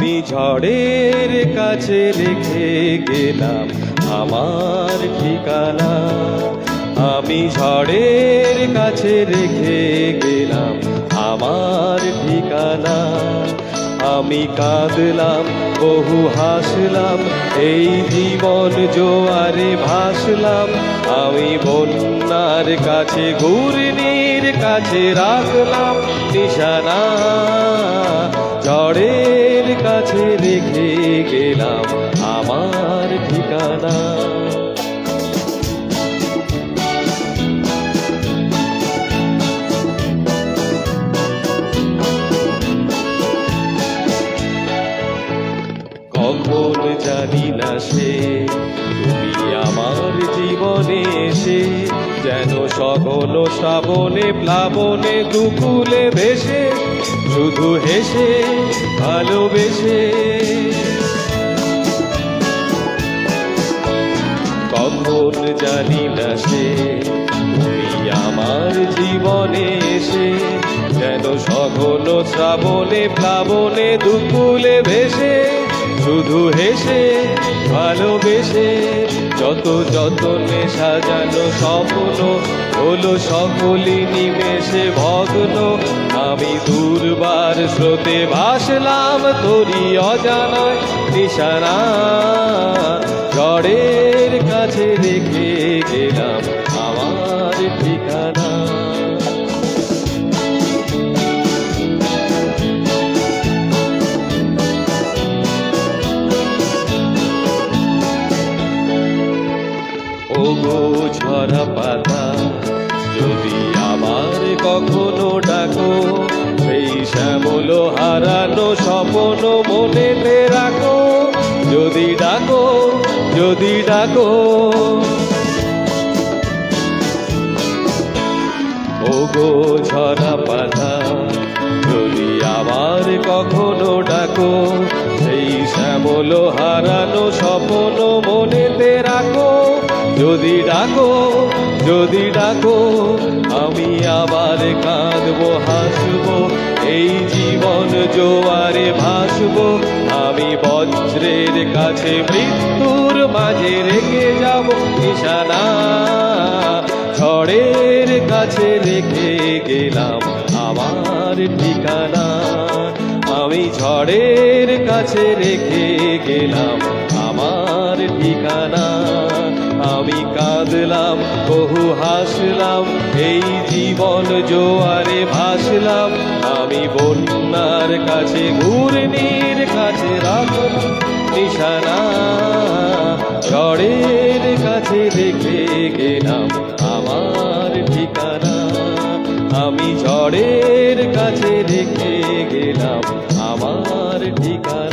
আমি ঝড়ের কাছে রেখে গেলাম আমার ঠিকানা। আমি ঝড়ের কাছে রেখে গেলাম আমার ঠিকানা। আমি কাঁদলাম বহু হাসলাম, এই জীবন জোয়ারে ভাসলাম। আমি বন্যার কাছে ঘূর্ণির কাছে রাখলাম নিশানা। ঝড়ের কাছে রেখে গেলাম আমার ঠিকানা। কখন জানি না সে তুমি আমার জীবনে এসে, যেন সঘন শ্রাবণে প্লাবনে দুকুলে ভেসে, শুধু হেসে ভালোবেসে। কখন জানি না সে তুমি আমার জীবনে এসে, যেন সঘন শ্রাবণে প্লাবনে দুকুলে ভেসে, শুধু হেসে ভালোবেসে। যত যতনে সাজানো স্বপ্ন হলো সকলই নিমেষে ভগ্ন। আমি দুর্বার স্রোতে ভাসলাম তোরই অজানায় নিশানা। ঝড়ের কাছে রেখে গেলাম আমার ঠিকানা। ওগো ঝরা পাতা, যদি আমার কখনো ডাকো, সেই শ্যামল হারানো স্বপ্ন মনেতে রাখো। যদি ডাকো, যদি ডাকো। ওগো ঝরা পাতা, যদি আমার কখনো ডাকো, সেই শ্যামল হারানো স্বপ্ন মনেতে রাখো। যদি ডাকো, যদি ডাকো। আমি আবার কাঁদবো হাসবো, এই জীবন জোয়ারে ভাসবো। আমি বজ্রের কাছে মৃত্যুর মাঝে রেখে যাব নিশানা। ঝড়ের কাছে রেখে গেলাম আমার ঠিকানা। আমি ঝড়ের কাছে রেখে গেলাম আমার ঠিকানা। আমি কাঁদলাম বহু হাসলাম, এই জীবন জোয়ারে ভাসলাম। আমি বন্যার কাছে ঘূর্ণির কাছে রাখলাম নিশানা। ঝড়ের কাছে রেখে গেলাম আমার ঠিকানা। আমি ঝড়ের কাছে রেখে গেলাম আমার ঠিকানা।